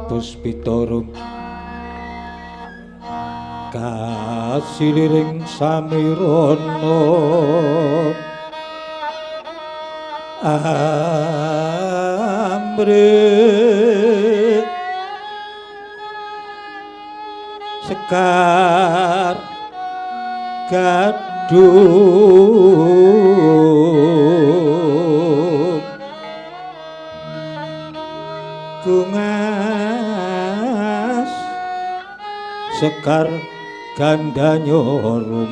Puspitorum kasiliring samirana amrit sekar gaduh kungas sekar gandanyorum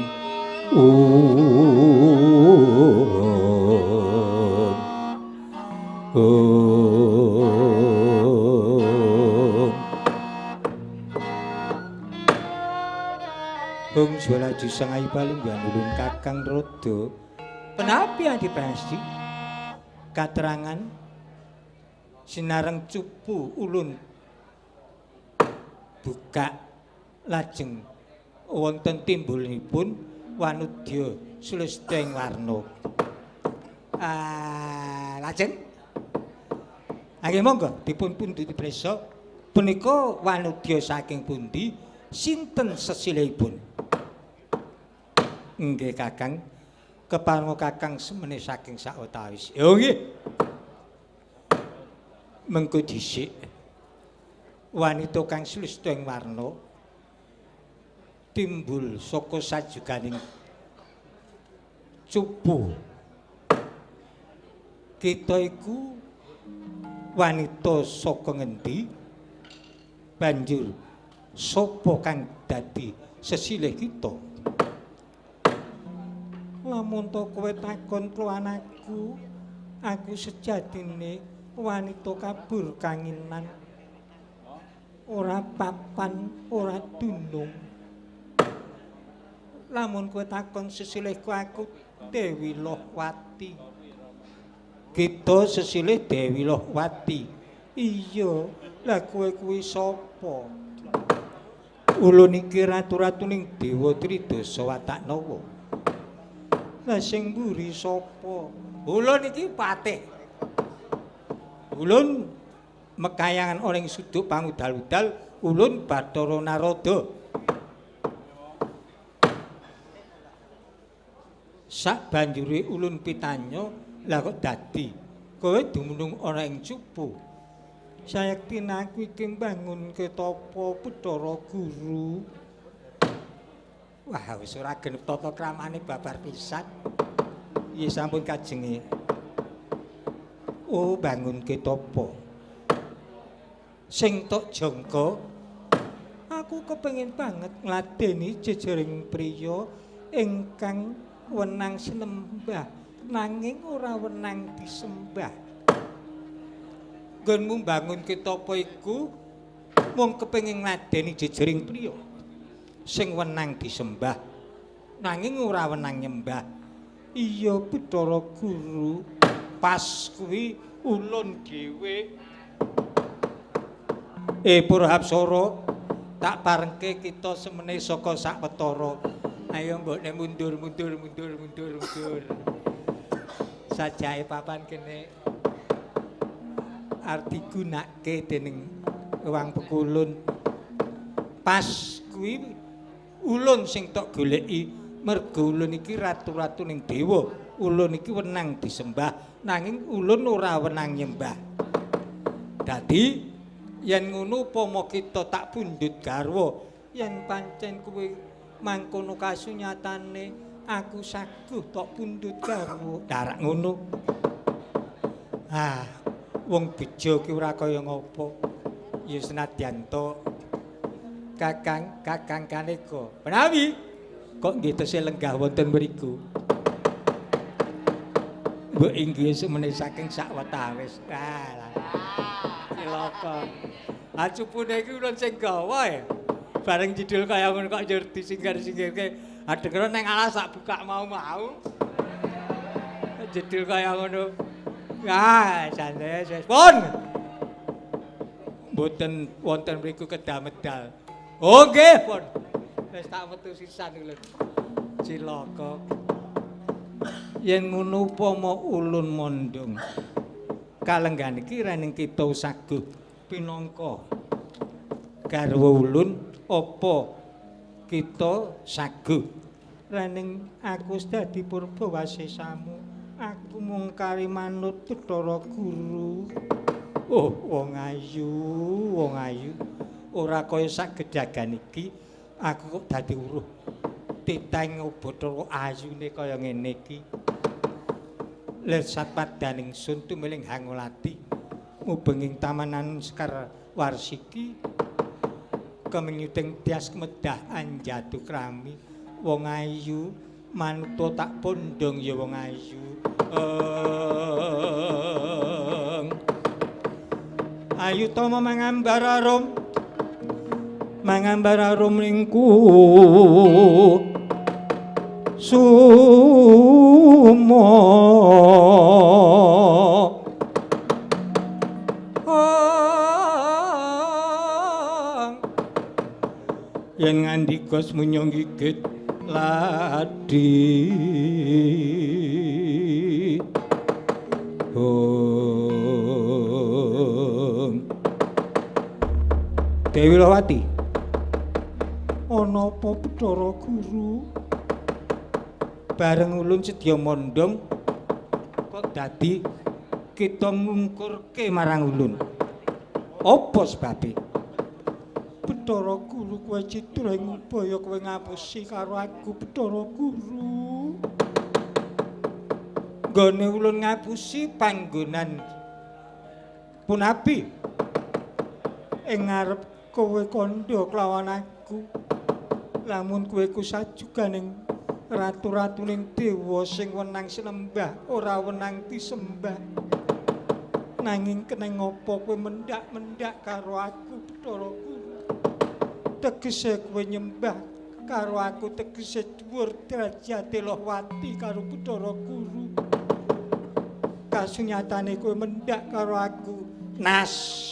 Bung Jwala disangai paling ulun Kakang Rodo penapi yang dipresi katerangan sinareng cupu ulun buka lajeng wonten timbulipun wanudya Sulisteng Warna lajeng nggih monggo dipun pundhuti prisa punika wanudya saking pundi sinten sesilihipun nggih Kakang kepareng Kakang semene saking sawetawis yo nggih mengko dhisik wanita kang Sulisteng Warna timbul saka sajuganing cupu kita iku wanita saka ngendi banjur sapa kang dadi sesilih kita lamun to kowe takon karo anakku aku sejatine wanita kabur kanginan ora papan ora dunung lamun kowe takon sesilihku aku Dewi Lohwati kita sesilih Dewi Lohwati iya lah kowe kuwi sapa ulun iki ratu-ratuning Dewa Tridasa Wataknawa lah sing mburi sapa ulun iki patih ulun mekayangan oleh suduk pangudal-udal ulun Bathara Narada sak banjure ulun pitanya lah kok dadi kowe dumunung ana ing cupu sayektina aku iki mbangunke tapa Bathara Guru wah wis ora genep tata kramane babar pisan ya sampun kajenge oh bangunke tapa sing tok jangka aku kepengin banget ngladeni jejering priya ingkang wenang sinembah nanging ora wenang disembah nggonmu mbangun ketapa iku mung kepengin ngladeni jejering priya sing wenang disembah nanging ora wenang nyembah iya Bathara Guru pas kuwi ulun dhewe Purhapsara tak parengke kita semene saka sakwetara ayo mbokne mundur sajae papan kene arep digunakake dening Wang Pekulun pas kuwi ulun sing tok goleki mergo ulun iki ratu-ratu ning dewa ulun iki wenang disembah nanging ulun ora wenang nyembah dadi yen ngono upama kita tak pundhut garwa yen pancen kowe mangkono kasunyatane aku saguh tok pundhut garwa darak ngono wong bejo ki ora kaya ngopo ya senadyan to Kakang Kaneka menawi kok nggih tesih lenggah wonten mriku mbok inggih semene saking sawetawis cilaka acupune iki ulun sing gawa ya bareng judul kaya ngono kok njur disingkir-singkirke adengero ning alas sak buka mau judul kaya ngono santai pun mboten wonten mriku kedah medal. Oh nggih, pun. Wis tak metu sisan lho. Cilaka. Yen ngono upama ulun mondong. Kalenggan iki rening kita saguh pinangka garwa ulun apa kita saguh rening aku dadi purba wasesamu. Aku mung kari manut Bathara Guru. Oh, wong ayu, wong ayu. Ora kaya sak gedhagan iki, aku kok dadi uruh. Titeng Bathara ayune kaya ngene iki. Lesat padaning sun tumiling Hangulati. Mubenging tamanan Sekar Warsiki. Keminyuting tias medah anjadu krami. Wong ayu, manuta tak pondong ya wong ayu. Ayu tama mangambararum ringku sumo yen ngandika semunya gigit ladi Dewi Lawati ana apa Bathara Guru bareng ulun sedya mondong kok dadi kita ngungkurke marang ulun apa sebabe Bathara Guru kowe cidra ing upaya kowe ngapusi karo aku Bathara Guru nggone ulun ngapusi panggonan punabi ing ngarep kowe kandha kelawan aku lamun kowe ku sajuganing ratu-ratuning dewa sing wenang sinembah ora wenang disembah nanging keneng apa kowe mendak-mendak karo aku Bathara Guru tegese kowe nyembah karo aku tegese dhuwur derajate Lohwati karo Bathara Guru kasunyatane kowe mendak karo aku Nas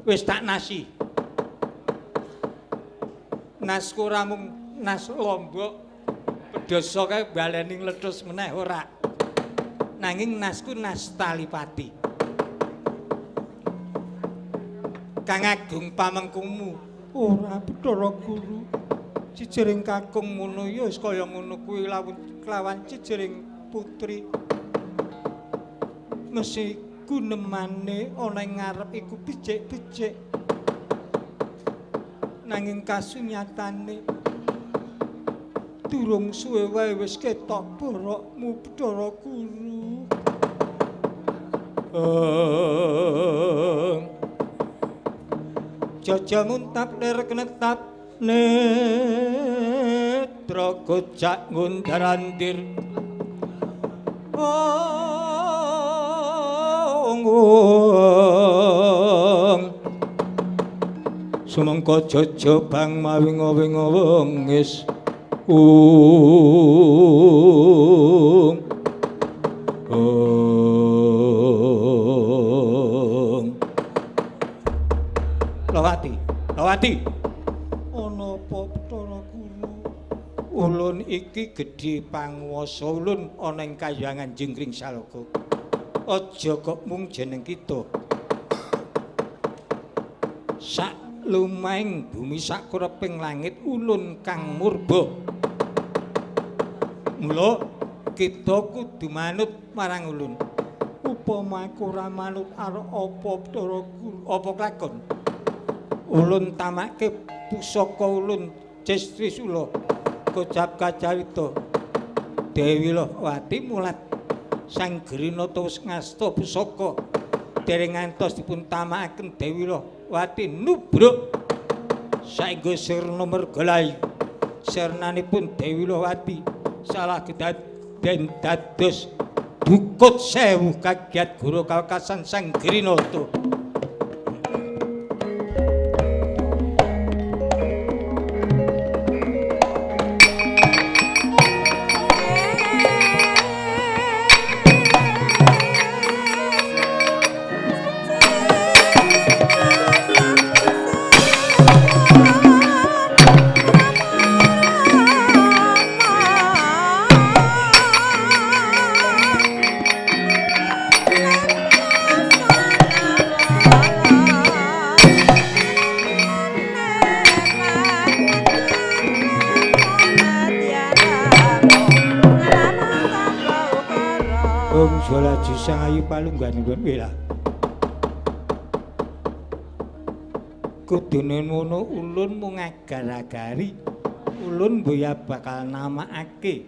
wis tak nasi nas ora mung nas lombok pedhoso kae baleni ngledhus meneh ora nanging nasku nas Talipati Kang Agung pamengkumu ora Bathara Guru jejering kakung ngono ya wis kaya ngono kuwi lawan jejering putri mesti gunemane ana ing ngarep iku becik-becik nanging kasunyatane durung suwe wae wis ketok borokmu Bathara Guru jaja muntap ler kenetap netra kocak ngundarandir sumangka jajabang mawing-wing wis Lawati ana apa Bathara Guru ulun iki gedhe panguwasa ulun ana ing Kahyangan Jingkring Saloka aja kok mung jeneng kita sak lumaing bumi sak kureping langit ulun kang murba mula kita kudu manut marang ulun upama aku ora manut arep apa Bathara Guru apa kelakon ulun tamake pusaka ulun Jestrisula kocap kacawita Dewi Lawati mulat Sang Grinata wis ngasta pusaka dereng ngantos dipun tamakaken Dewi Lawati nubruk saengga sirna mergalayu sirnanipun Dewi Lawati salah kedaden dados dukut sewu kagiat guru kawekasan Sang Grinata nuju sang ayu palungganipun wela. Kudune ngono ulun mung agar-agari. Ulun mboya bakal namakake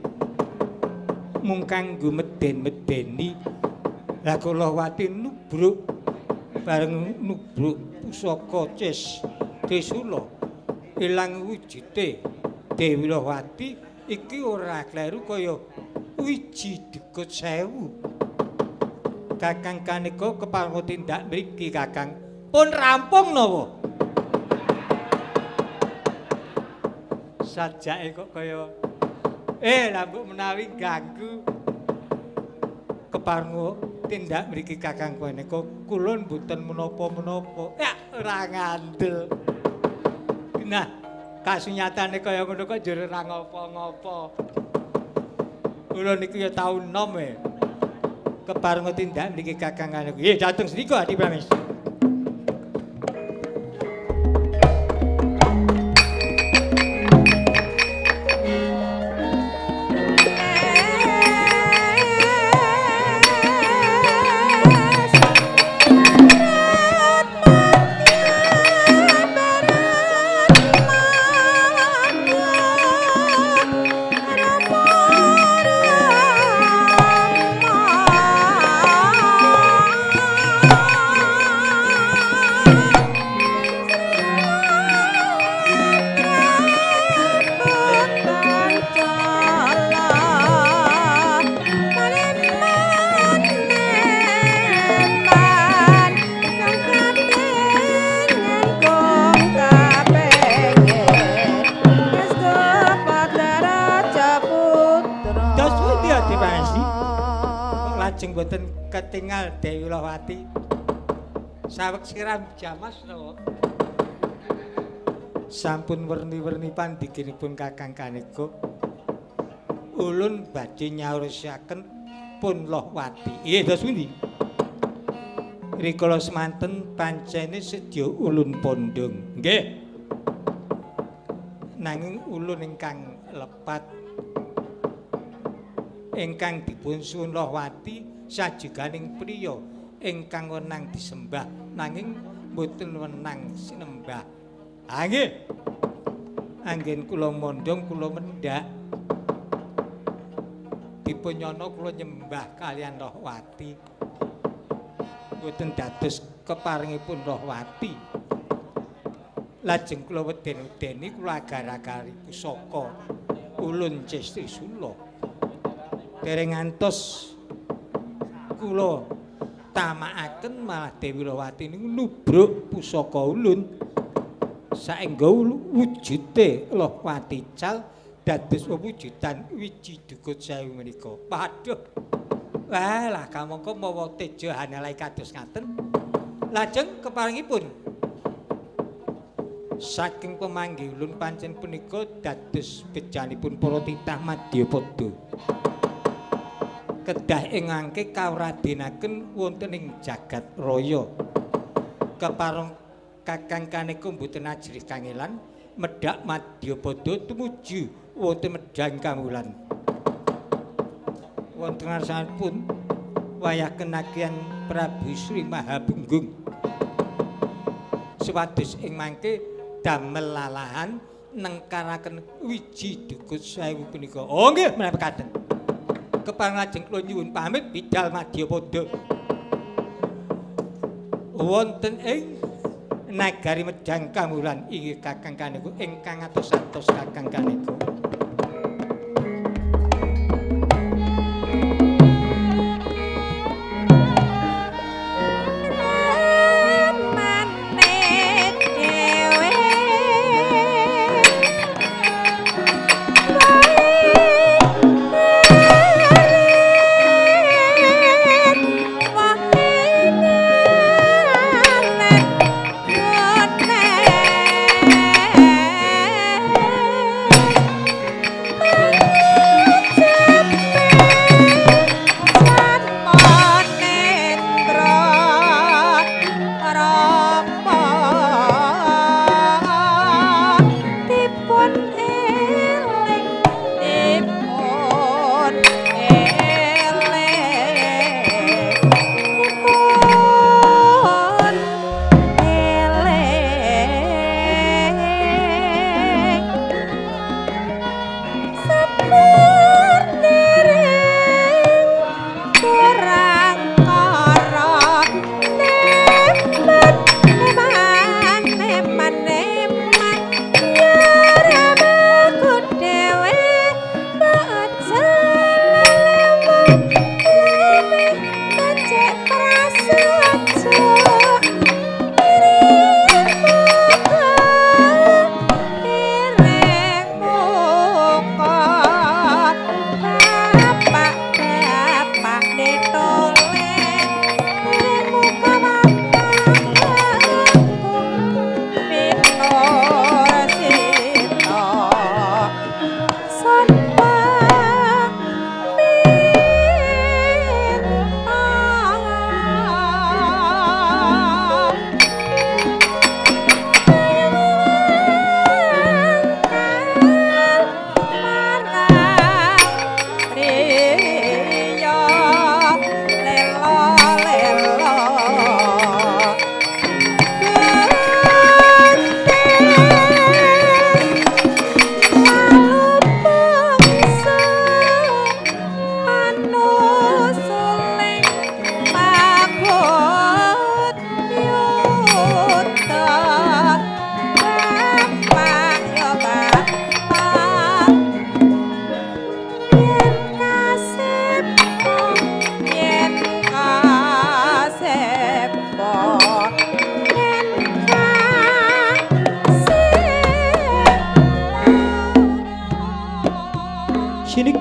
mung kanggo meden-medeni. Lah Kulawati nubruk bareng nubruk pusaka Cis Trisula ilang wujude Dewi Lawati iki ora kleru kaya wiji dikut sewu. Kakang kanika kepareng tindak mriki Kakang pun rampung napa? Sajake kok kaya lambuk menawi ganggu kepareng tindak mriki Kakang menika kula mboten menapa-menapa. Ya ora ngandel. Nah, kasunyatane kaya ngono kok jare ora ngapa-ngapa. Kula niku ya tau enom kepareng tindak mriki Kakang niku. Nggih, dateng senika Adi Pramis. Mboten ketingal Dewi Lawati. Saweg siram jamas napa? Sampun werni-werni pandikinipun Kakang kanika. Ulun badhe nyaurisaken pun Lawati. Nggih, dos pundi? Rikala semanten pancene sedya ulun pondhong. Nggih. Nanging ulun ingkang lepat ingkang dipun suwun Lawati sajeganing priya ingkang wenang disembah nanging mboten wenang sinembah. Ha nggih. Anggen kula mondhong kula mendhak dipunyono kula nyembah kaliyan Rahwati. Mboten dados keparingipun Rahwati. Lajeng kula weden-wedeni kula agar-agari pusaka ulun Cis Trisula. Dereng ngantos kula tamakaken malah Dewi Lawati niku nubruk pusaka ulun saengga wujude Lawati cal dados wujudan wiji dukut sewu menika. Waduh. Wah, lah kamangka mawa teja hanalai kados ngaten. Lajeng keparingipun saking pemanggih ulun pancen punika dados bejanipun para titah Madyapada. Kedah ingangke kawradenaken wonten ing jagat raya. Kepareng Kakang kanika mboten ajrih kangelan medhak Madyapada tumuju wonten medhang Kamulan. Wonten ngarsanipun wayah kenakian Prabu Sri Mahabunggung. Supados ing mangke damel lalahan nengkaraken wiji dukut sewu punika. Oh nggih menapa katen. Kepareng lajeng kula nyuwun pamit bidhal Madyapada. Wonten ing nagari Medhang Kamulan inggih Kakang kanika ingkang atos-atos Kakang kanika.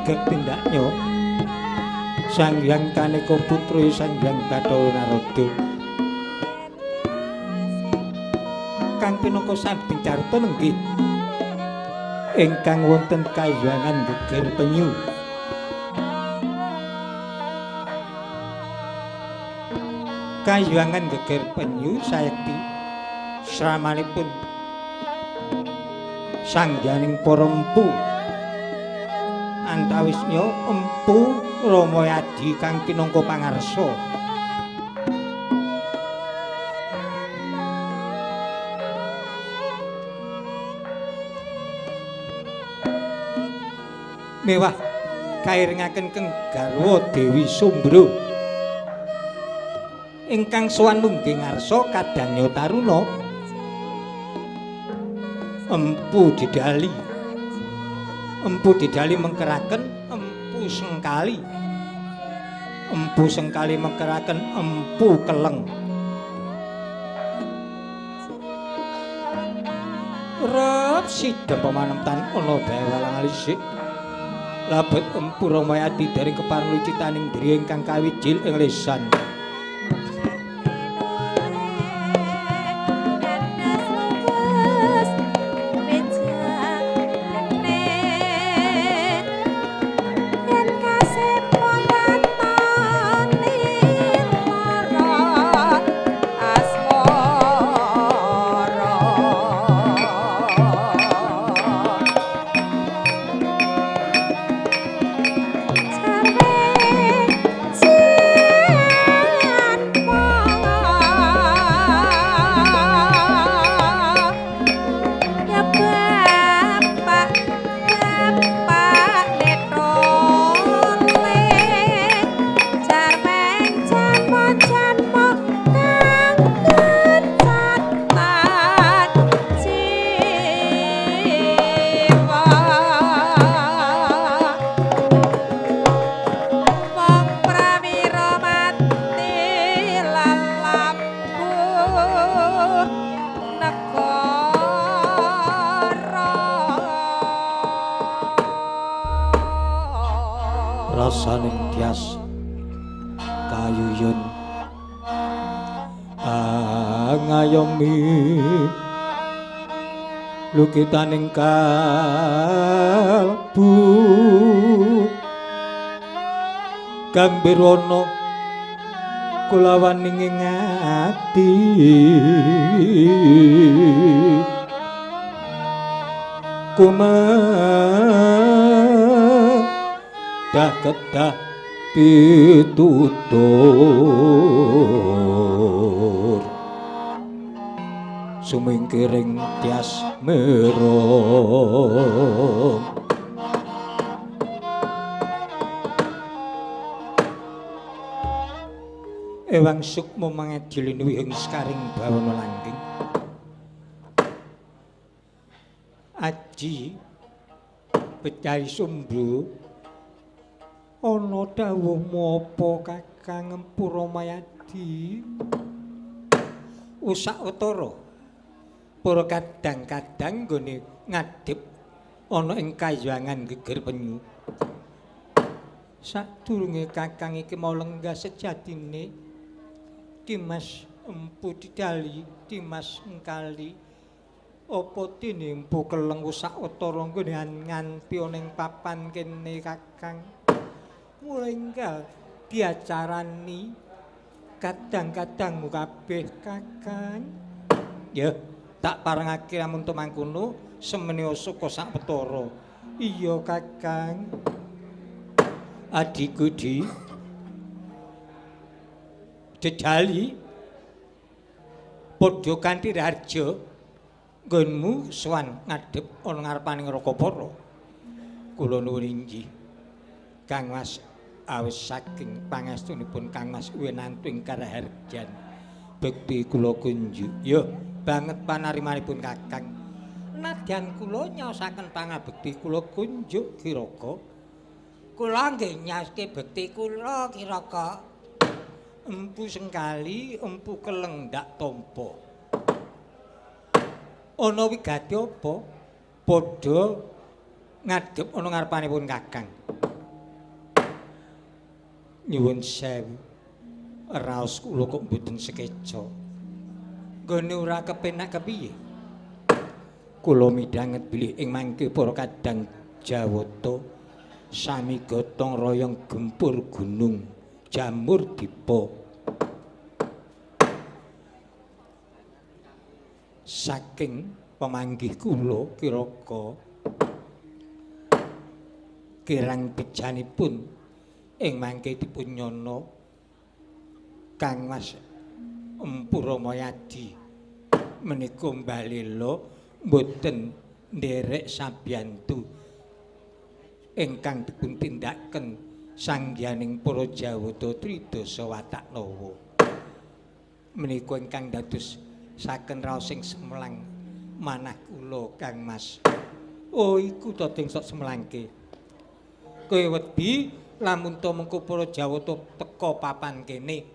sugeng tindaknya Sang Hyang Kaneka Putra Sang Hyang Bathara Narada kang pinangka sabding carta nenggih ingkang wonten kayuangan geger penyu kayuangan geger penyu saekti sramanipun sangjaning para empu antawisnya empu Ramayadi kang pinangka pangarsa mewah kairingaken keng garwa Dewi Sumbra ingkang sowan nungging ngarsa kadangnya taruna empu didali mengkeraken empu sengkali mengkeraken empu keleng rep sida pamanemtan ana dawalang alisik labet empu Ramayadi dereng keparlucitaning diri ingkang kawijil ing lesan rasaning tias kayuyun ngayomi lukitaning kalbu gambirana kulawaning ing ati dah kedah pitutur sumingkiring tias merong ewang sukma mangedilin wihing skaring bawana langgeng aji becari sumbu ana dawuh mapa Kakang Empu Ramayadi usak wetara para kadang-kadang nggone ngadhep ana ing kayuangan geger penyu sadurunge Kakang iki mau lenggah sejatine Dimas Empu Didali Dimas Engkali apa dene Empu Keleng usak wetara nggone nganti ana ing papan kene Kakang mulai enggal diacarani kadang-kadangmu kabeh Kakang ya tak parengake lamun temangkono semene saka sak petara iya Kakang adikku di Didali padha kanthi raja nggonmu sowan ngadhep ana ngarepaning Rakapara kula nuwun inggih Kang Mas awis saking pangestunipun Kang Mas Winantu ing Karaharjan bekti kula kunjuk ya banget panarimanipun Kakang nadyan kula nyaosaken pangabekti kula kunjuk Kiraka kula nggih nyaoske bekti kula Kiraka Empu Sengkali Empu Keleng ndak tampa ana wigati apa padha ngadhep ana ngarepanipun Kakang Nyuwun sewu. Raos kula kok mboten sekeca. Nggone ora kepenak kepiye? Kula midhanget bilih ing mangke para kadang Jawata sami gotong royong gempur gunung Jamur Dipa. Saking pamanggih kula kiraka kirang bejanipun ing mangke dipun nyono Kang Mas Empu Ramayadi menika mbalela mboten nderek sabiyantu ingkang dipun tindakaken sangyaning para Jawata Tridasa Wataknawa menika ingkang dados saken raos sing semelang manah kula Kang Mas. Oh iku to ding sok semelangke. Kowe wedi lamun to mengko para Jawata teka papan kene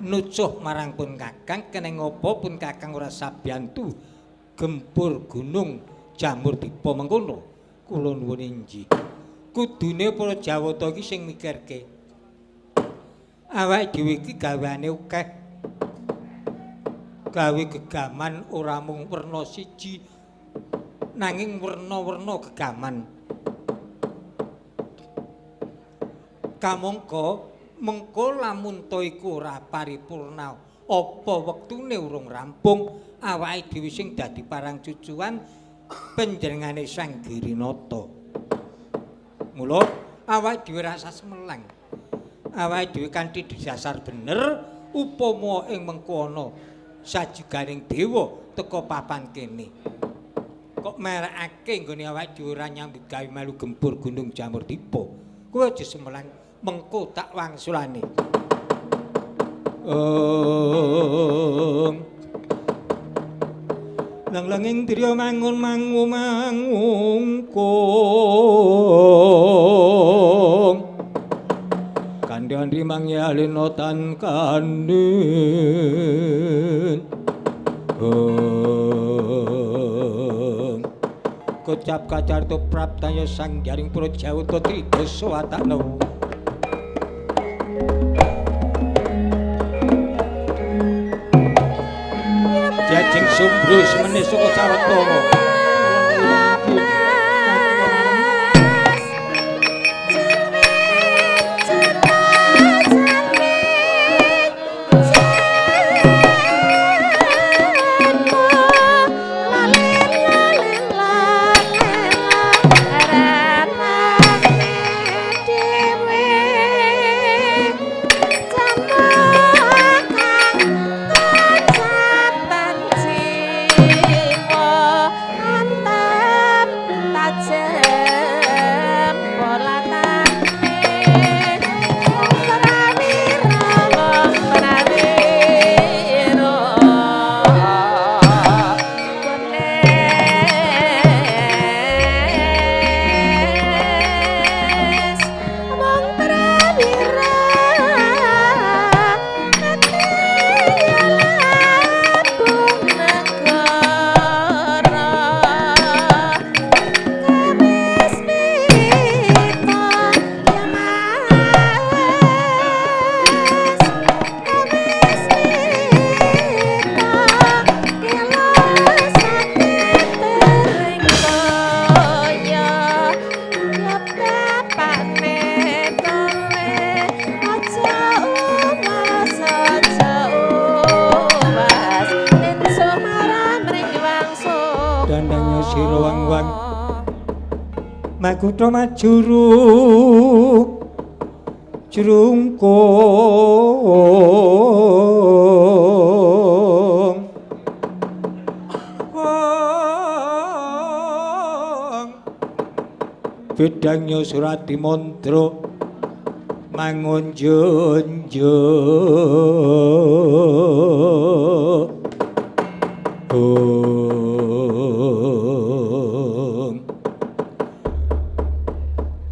nucuh marang pun Kakang keneng apa pun Kakang ora sabiyantu gempur gunung Jamur Dipa mengkono kula nuwun inji kudune para Jawata iki sing mikirke awake dhewe iki gaweane akeh gawe gegaman ora mung werna siji nanging werna-werna gegaman kamangka mengko lamun to iku ora paripurna apa wektune urung rampung awake dhewe sing dadi parang cucuan panjenengane Sang Girinata. Mula awake dhewe rasa semelang. Awake dhewe kanthi dasar bener upama ing mengko ana sajuganing dewa teka papan kene. Kok merekake nggone awake dhewe ora nyambut gawe melu gempur gunung Jamur Dipa. Kowe aja semelang mengko tak wangsulane. Lang-langing driya mangun mangungkung kandhan rimang yalena tan kandhen kocap kacarta praptaya sang jaring para Jawata Tridasa Wataknawa. Jajing sumbru semene saka Sawetara. Makutha majuru jrungkung bedangnya surati mantra mangunjunjo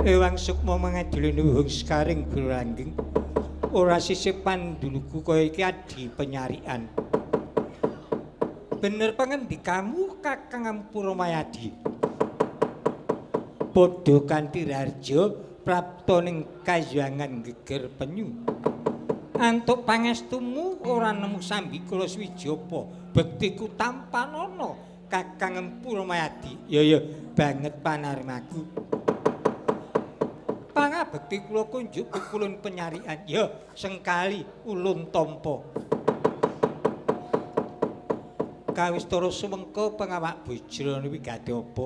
Ewang sukma mangadili nuhung sekaring berangging ora sisih panduluku kaya iki adi penyarian. Bener pangandikamu Kakang Empu Ramayadi. Padha kanthi rarja prapta ning kayuangan geger penyu. Antuk pangestumu ora nemu sambi kula swijapa bektiku tampanana Kakang Empu Ramayadi. Ya banget panarimaku. Pangabekti kula kunjuk pukulun penyarian. Ya sengkali ulun tampa. Kawistara sumengko pengawak bojrone wigati apa?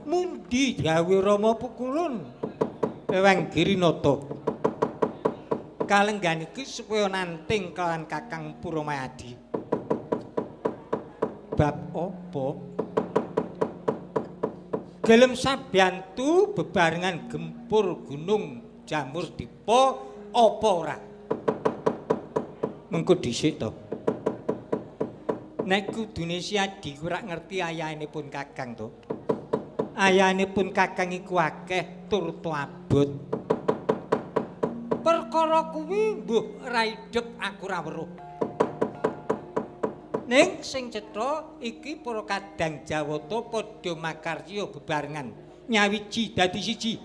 Mundi dawuh Rama Pukulun Ewang Girinata. Kalenggan iki supaya nanting kelawan Kakang Puramayadi. Bab apa? Gelem sabiyantu bebarengan gempur gunung Jamur Dipa apa ora? Mengko dhisik to. Nek kudune Siadi ora ngerti ayahanipun Kakang to. Ayahanipun Kakang iku akeh tur abot. Perkara kuwi mbuh raidhep aku ra weruh. Ning sing cetha iki para kadang Jawata padha makarya bebarengan nyawiji dadi siji.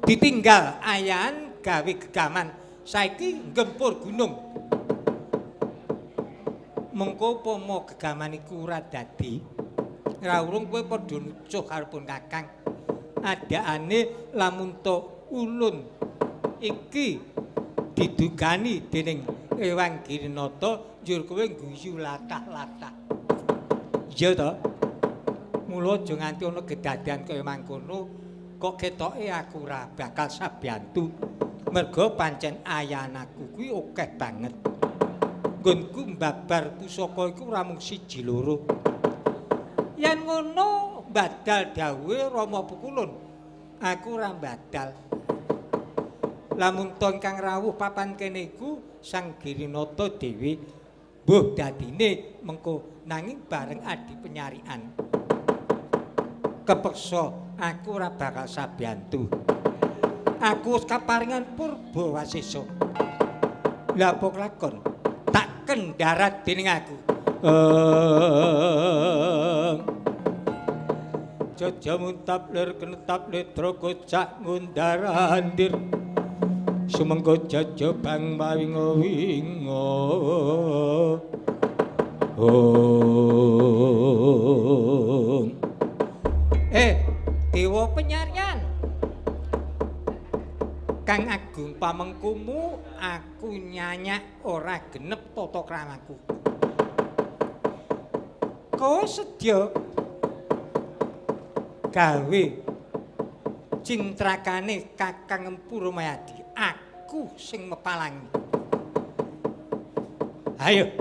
Ditinggal ayahan gawe gegaman saiki gempur gunung. Mengko upama gegaman iku ora dadi ra urung kowe padha nucuh karepun Kakang. Adakane lamun to ulun iki didugani dening Ewang Girinata njur kowe guyu latah-latah. Iya to? Mula aja nganti ana kedadian kaya mangkono kok ketoke aku ora bakal sabiyantu. Merga pancen ayahan aku kuwi akeh banget. Nggonku mbabar pusaka iku ora mung siji loro. Yen ngono badal dawuhe Rama Pukulun. Aku ora badal. Lamun to ingkang rawuh papan kene iku Sang Girinata dhewe mbuh dadine mengko nanging bareng adi penyarian. Kepeksa aku ora bakal sabiyantu. Aku wis kaparingan purba wasesa. Lah apa kelakon? Tak kendharat dening aku. Jaja muntaplir kenetap letra kocak ngundarandir. Sumengko jaja bang mawinga-winga. Dewa penyarian. Kang Agung pamengkumu aku nyanyak ora genep tata kramaku. Kowe sedya gawe cintrakane Kakang Empu Ramayadi. Aku sing mepalangi. Ayo.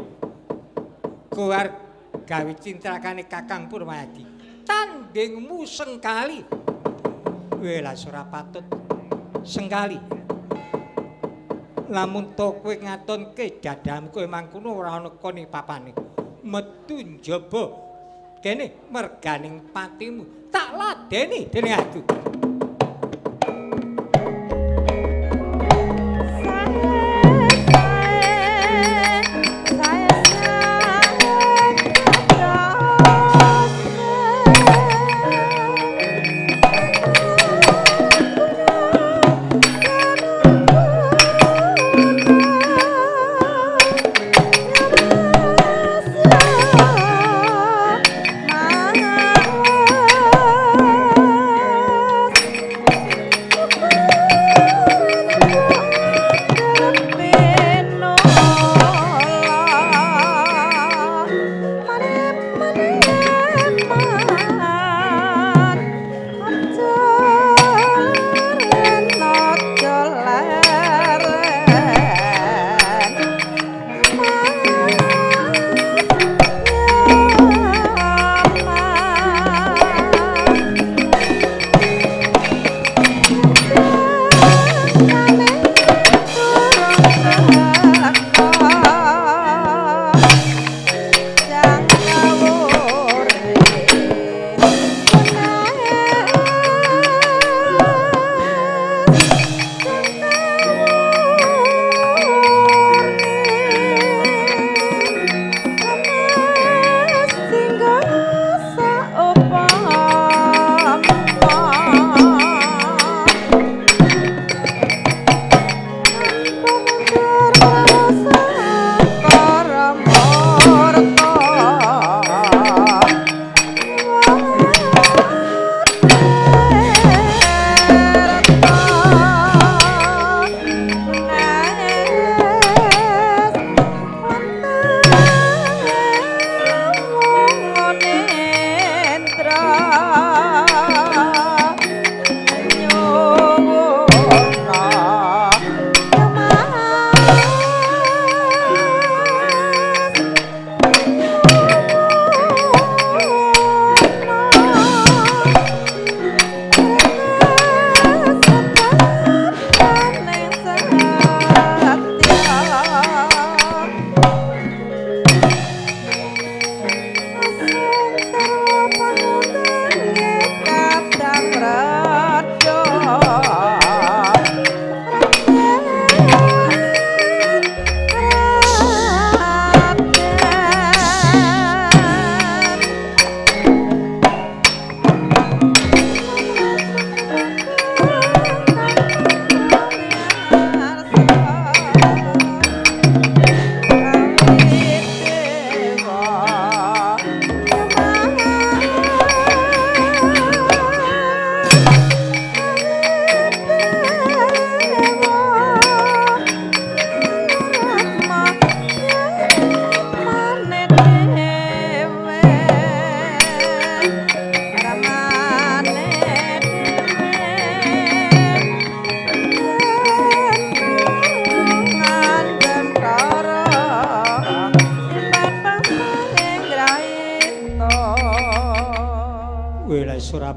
Kowe gawe cintrakane Kakang Empu Ramayadi. Tandingmu sengkali. Welas ora patut sengkali. Lamun to kowe ngatonke dadamku emang kuno ora ana kene papane. Metu njaba kene merganing patimu tak ladeni dening aku.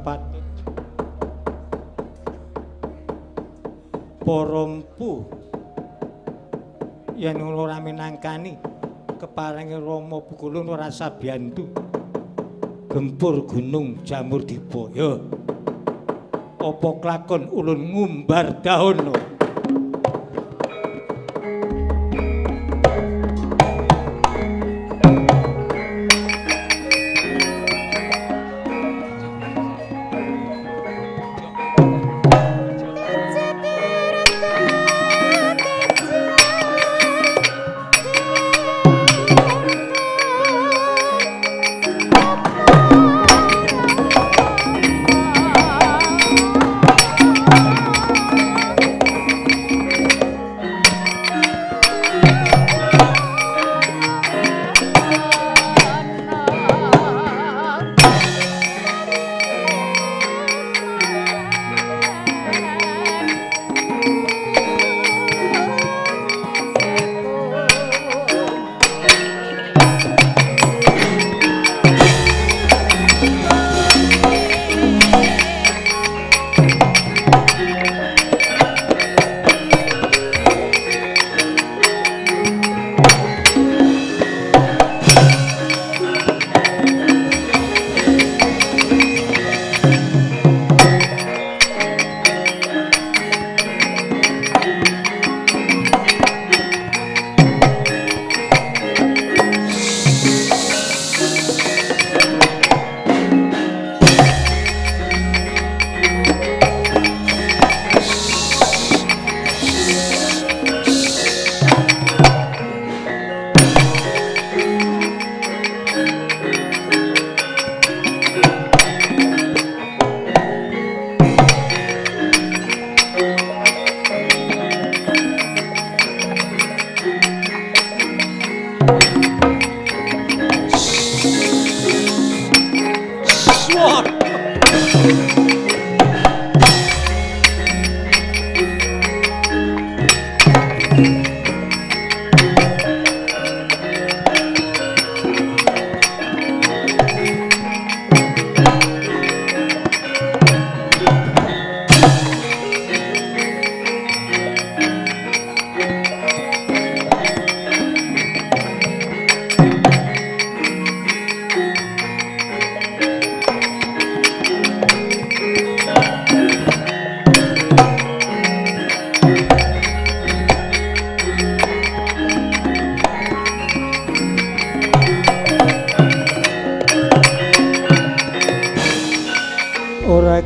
patut para empu yen ora minangkani keparengi Rama Pukulun ora sabiyantu gempur gunung jamur dipa ya apa klakon ulun ngumbar daun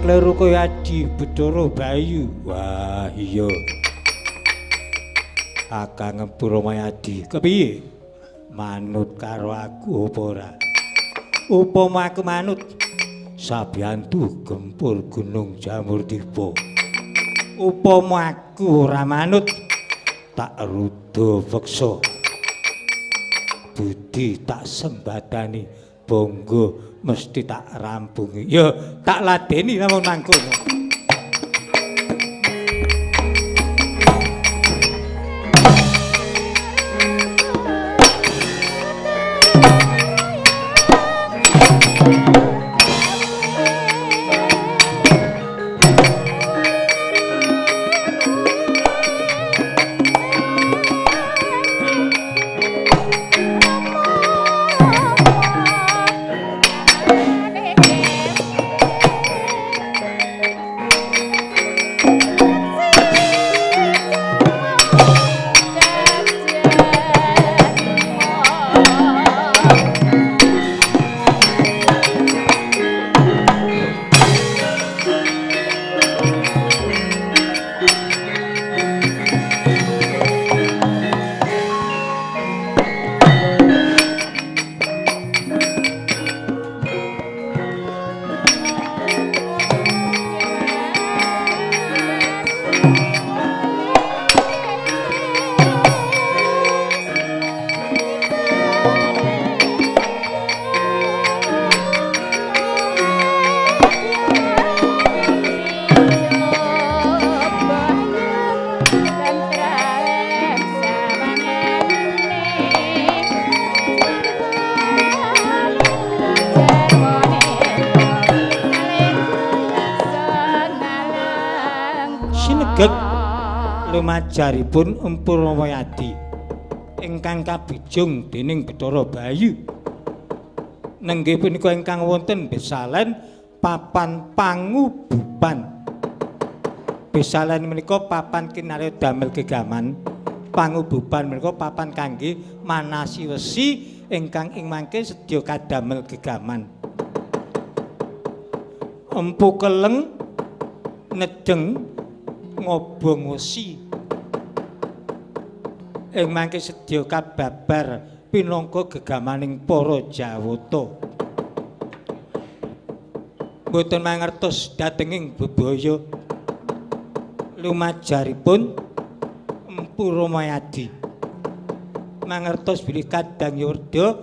kleru kaya Adi Bedoro Bayu. Wah iya. Kakang Purmayadi. Kepiye? Manut karo aku apa ora? Upama aku manut sabiyantu gempur gunung jamur dipa. Upama aku ora manut tak rudo peksa. Budi tak sembadani bonggo mesti tak rampungi. Ya tak ladeni namun mangkono. lumajaripun Empu Ramayadi ingkang kabijung dening Bathara Bayu. Nenggih punika ingkang wonten Besalen papan pangububan. Besalen menika papan kinarya damel gegaman. Pangububan menika papan kangge manasi wesi ingkang ing mangke sedya kadamel gegaman. Empu Keleng nedeng ngobong wesi ing mangke sedya kababar pinangka gegamaning para Jawata. Mboten mangertos dhatenging bebaya lumajaripun Empu Ramayadi mangertos bilih kadang Yurda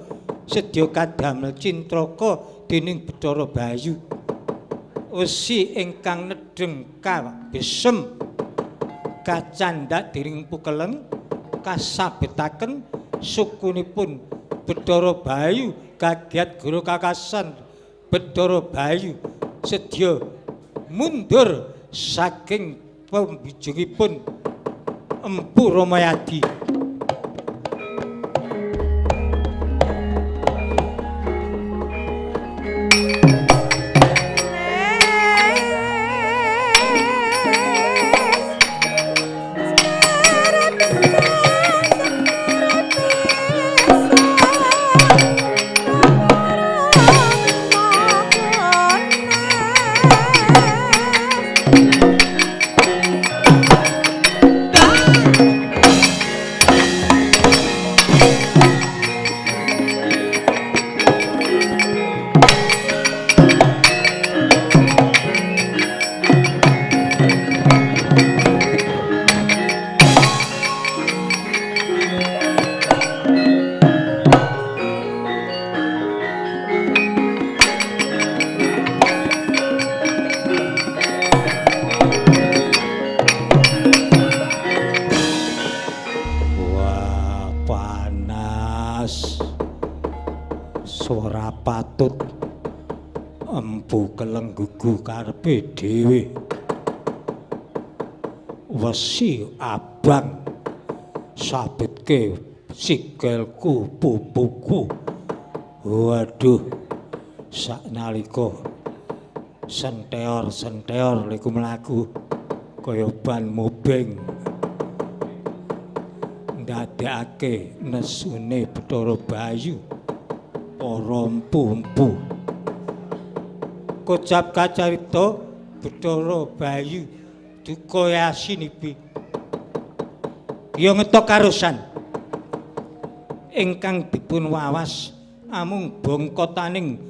sedya kadamel cintraka dening Bathara Bayu. Wesi ingkang nedeng kabesem kacandhak dening Empu Keleng kasabetaken sukunipun Bathara Bayu kagiat guru kakasan Bathara Bayu sedya mundur saking pembijungipun Empu Ramayadi. Swara patut Empu Keleng gugu karepe dhewe. Wesi abang sabetke sikilku pupuku. Waduh, saknalika senteor-senteor liku mlaku kaya ban mobeng. Ndadekake nesune Bathara Bayu para empu-empu. Kocap kacarita Bathara Bayu duka yasinipi. Ya ngetok karosan ingkang dipun wawas amung bongkotaning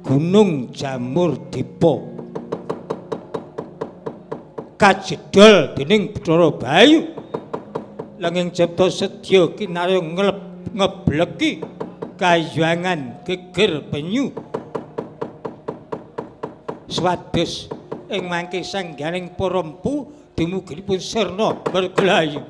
Gunung Jamur Dipa. Kajedol dening Bathara Bayu langing cipta sedya kinarya ngebleki kayuangan geger penyu. Swados ing mangke sangganing para empu dumuginipun sirna bergelayu.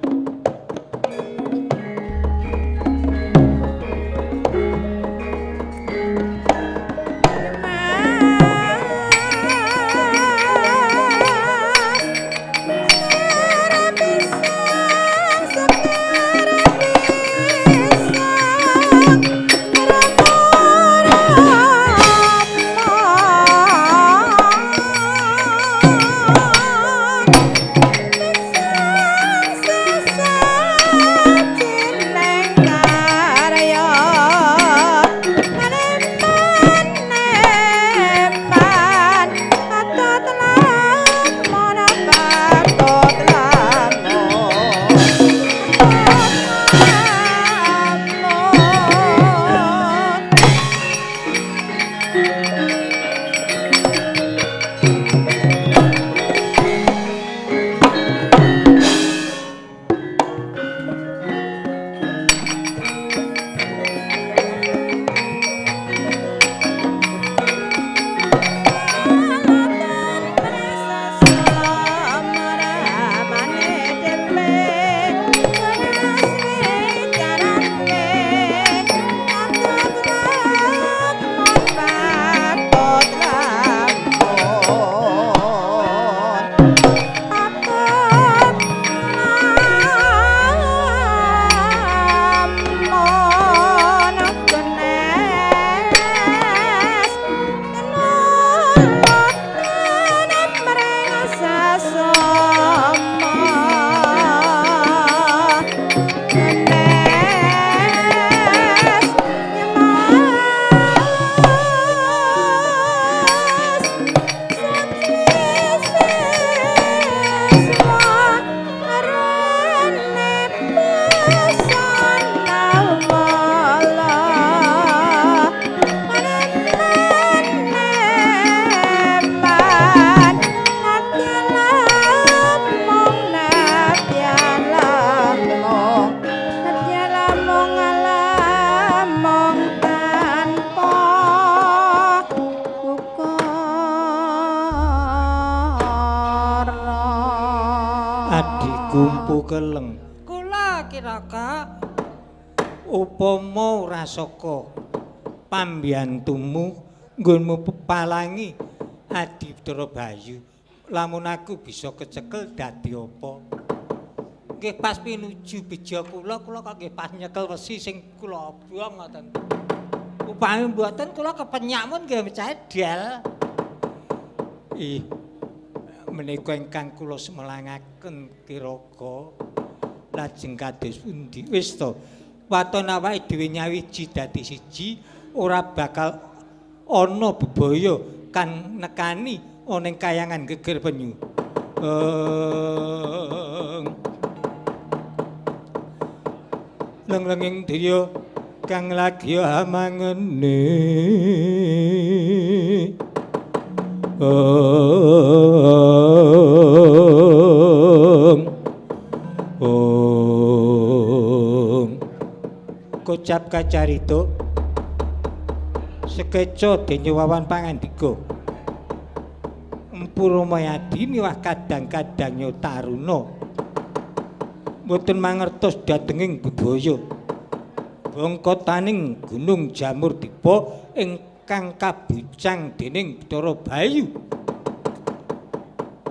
keleng. Kula Kiraka Upama ora saka pambiyantumu nggonmu pepalangi Adiptara Bayu, lamun aku bisa kecekel dadi apa? Nggih pas pinuju beja kula kok nggih pas nyekel wesi sing kula obong ngoten. Upami mboten kula kepenyak mun nggih cedhel. Ih, menika ingkang kula semelangaken Kiraka. Lajeng kados pundi? Wis to, waton awake dhewe nyawiji dadi siji, ora bakal ana bebaya kang nekani ana ing kayangan geger penyu. Lenglenging driya kang lagi hamangene. Kocap kacarita sekeca dene wawan pangandika Empu Ramayadi miwah kadang-kadang Taruna mboten mangertos dhatenging bebaya bangkotaning Gunung Jamurdipa ingkang kabucang dening Bathara Bayu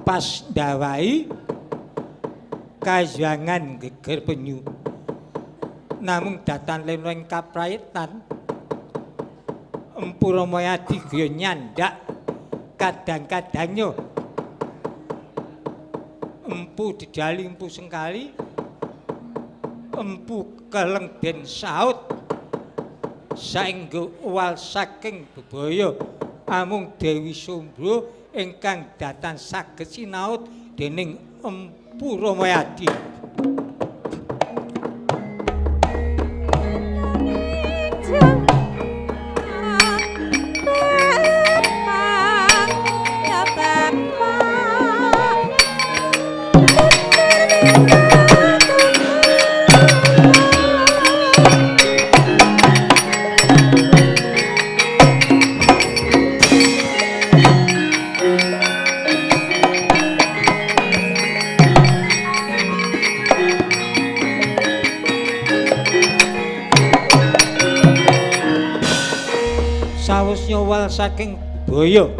pas ndawahi kajangan geger penyu. Namung datan lena ing kaprayetan Empu Ramayadi gaya nyandak kadang-kadangnya empu didali empu sengkali empu keleng den saut saengga uwal saking bebaya amung Dewi Sombro ingkang datan saged sinaut dening Empu Ramayadi. Nyawal saking baya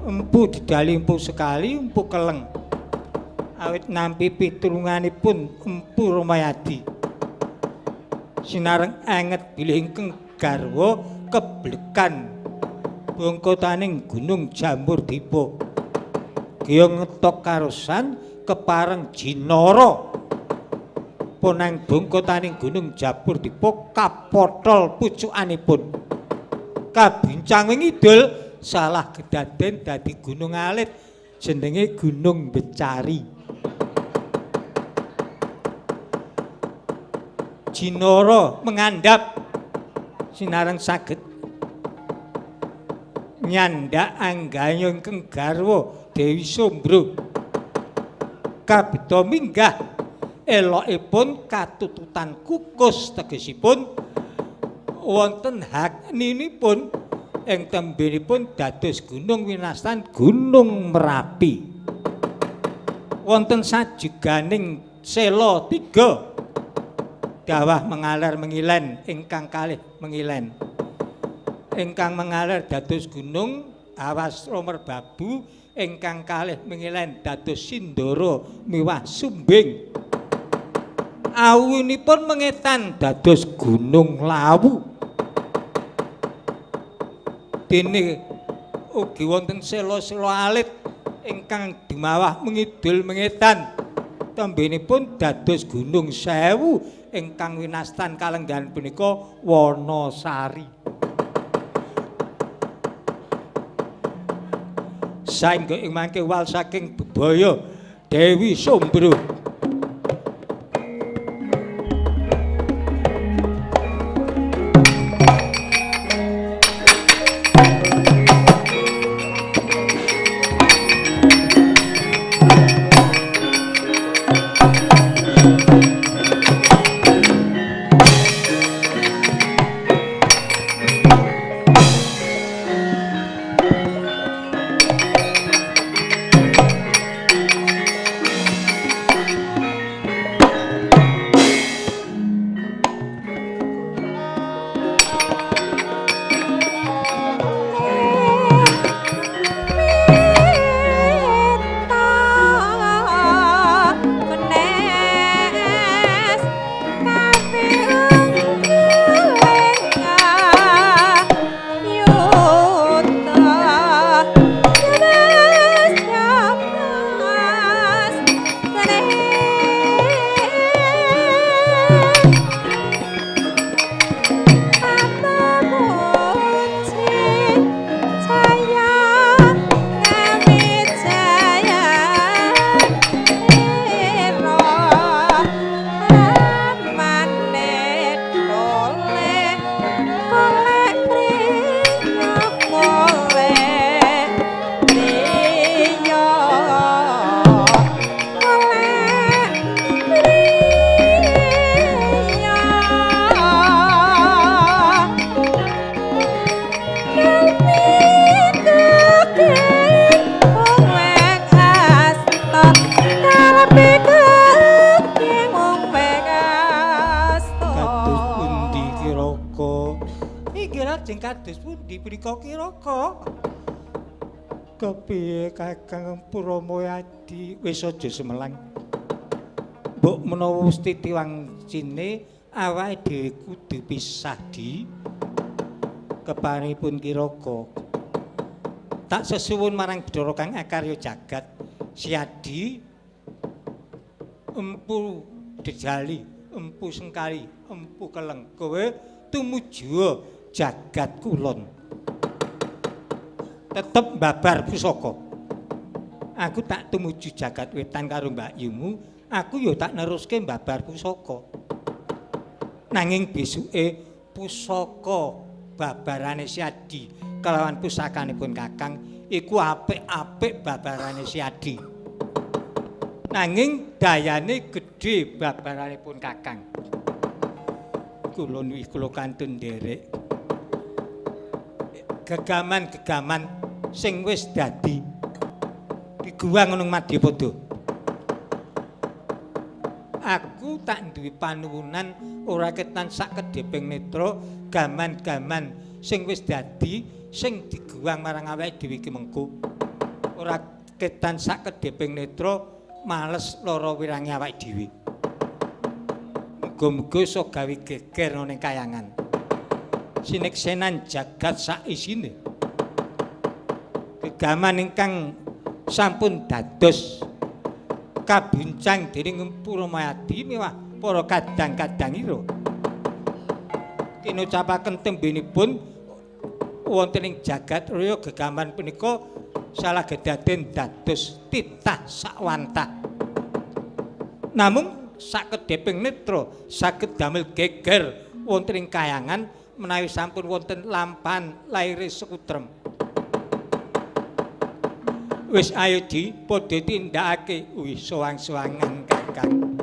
empu didali empu sekali empu keleng awit nampi pitulunganipun Empu Ramayadi sinareng anget bilih ingkang garwa keblekan bangkotaning Gunung Jamurdipa kaya ngetok karosan kepareng Jinara ponang bangkotaning Gunung Jamurdipa kapotol pucukanipun kabincang ngidul salah kedaden dadi gunung alit jenenge Gunung Becari. Jinara mengandhap sinareng saged nyandak angganya ingkang garwa Dewi Sombro kabeta minggah elokipun katututan kukus tegesipun wonten hak ninipun ing tembinipun dados gunung winastan Gunung Merapi. Wonten sajeganing sela 3 dawah mengalir mengilen ingkang kalih mengilen. Ingkang mengalir dados gunung Awasra Merbabu, ingkang kalih mengilen dados Sindara miwah Sumbing. Awunipun mengetan dados Gunung Lawu. Dene ugi wonten sela-sela alit ingkang dimawah mengidul mengetan tembinipun dados Gunung Sewu ingkang winastan kalenggahan punika Wanasari. Saengga ing mangke wal saking bebaya Dewi Sombro Kiraka. Iki lajeng kados pundi punika Kiraka? Kepiye Kakang Puramayadi wis aja semelang. Mbok menawa wis titiwancine awake dhewe kudu pisah di keparipun Kiraka. Tak sesuwun marang Bathara Kang Akarya jagat Siadi Empu Dejali, Empu Sengkali, Empu Keleng, kowe tumuju jagat kulon. Tetep babar pusaka. Aku tak tumuju jagat wetan karo Mbak Yumu, aku ya tak neruske babar pusaka. Nanging besuke pusaka babarane Siadi kelawan pusakanipun Kakang iku apik-apik babarane Siadi. Nanging dayane gedhe babaranipun Kakang. Kula nuwun kula kantun nderek. Gegaman-gegaman sing wis dadi diguwang nang Madyapada. Aku tak duwe panuwunan ora ketan sak kedheping netra gaman-gaman sing wis dadi sing diguwang marang awake dhewe iki mengko. Ora ketan sak kedheping netra males lara wirange awake dhewe. Muga-muga iso gawe geger ning kayangan. Sineksenan jagat sak isine. Gegaman ingkang sampun dados kabuncang dening Puramayadi miwah para kadang-kadangira. Kinucapaken tembinipun wonten ing jagat raya gegaman punika salagedhaden dados titah sakwantah. Namung sakedheping netra saged damel geger wonten ing kayangan menawi sampun wonten lampan laire sekutrem. Wis ayo di padha tindakake wis sowang-sowangan Kakang.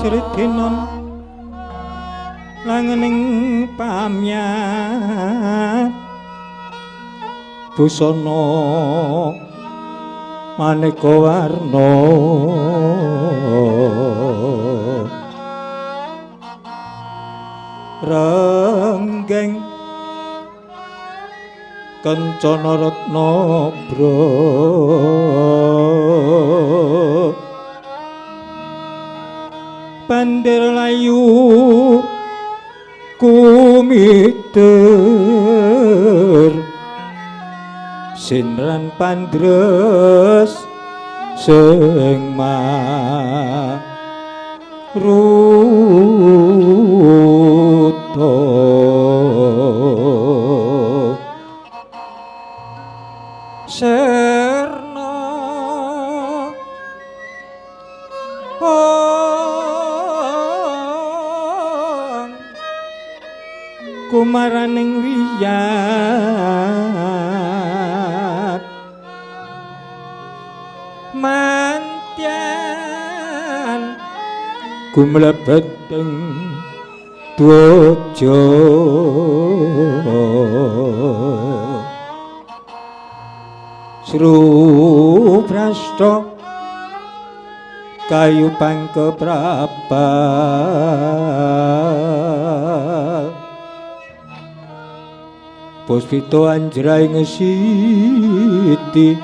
Sridinon langening pamyat busana maneka warna renggeng Kencana Ratna Bra Bandir layu kumiter sinran pandres sing maruta serna kumaraning wiyat mantyan gumlebeteng Dwaja Sruprasta kayu pangkeprapal Puspita anjraing siti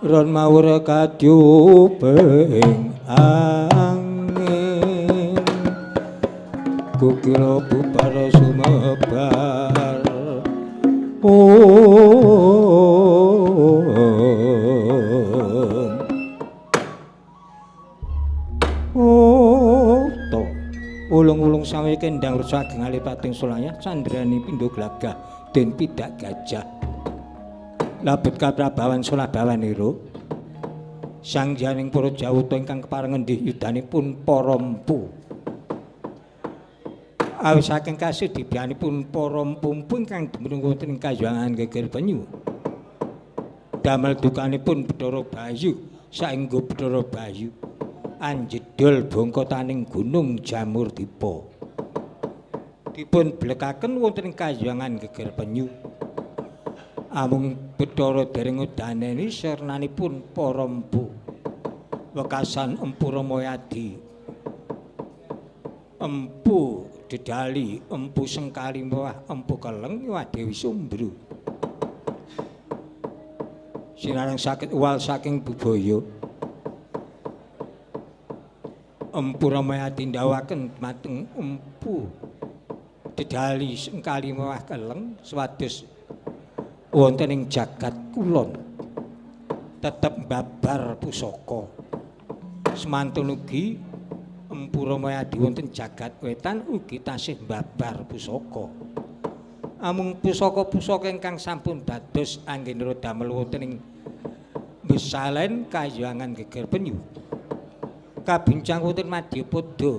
ron mawur kadyuping angin kukira bubar sumebar to ulung-ulung sawi kendang rusak ngalipating sulaya candrani pindho glagah den pidak gajah labet kaprabawan sulabawan iro sang janing para jawuta ingkang kepareng ngendih yudanipun para empu awis saking kasih dibiyanipun para empu ingkang dumunung wonten ing Kayuwangan Geger Penyu damel dukanipun Bathara Bayu saengga Bathara Bayu anjedol bongkotaning gunung Jamurdipa dipun blekaken wonten ing Kayuwangan Geger Penyu amung Bathara dereng udaneni sernanipun para empu wekasan Empu Ramayadi Empu Dedali Empu Sengkali Mawah Empu Keleng Dewi Sumbru sinareng sakit uwal saking bubaya Empu Ramayadi ndawaken mateng Empu Dedali Sengkali Mawah Keleng swados wonten ing jagat kulon tetep babar pusaka semantun ugi Empu Ramayadi wonten jagat wetan ugi tasih babar pusaka amung pusaka-pusaka ingkang sampun dados anggenira damel wonten ing Besalen Kayuwangan Geger Penyu kabincang wonten Madyapada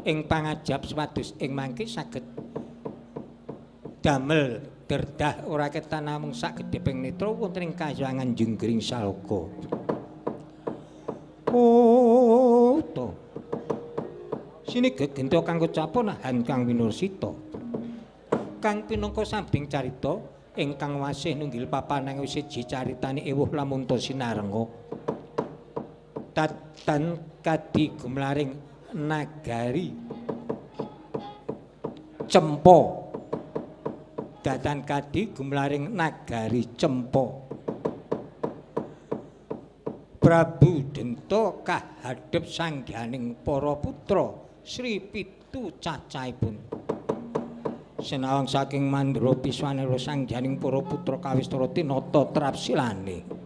ing pangajap swados ing mangke saged damel derdah ora ketan namung sak gedheping netra wonten ing Kayuwangan Jenggring Saloka. To. Sini gegento kanggo caponahan Kang Winarsita. Kang pinangka sambing carita ingkang wasih nunggil papanang siji caritane ewuh lamunta sinarenga. Tatan kadi gumlaring nagari Cempa datan kadi gumlaring nagari Cempa Prabu Denta kahadhep sangganing para putra Sri Pitu cacahipun senawang saking Mandra Piswanira sangganing para putra kawistara tinata trapsilane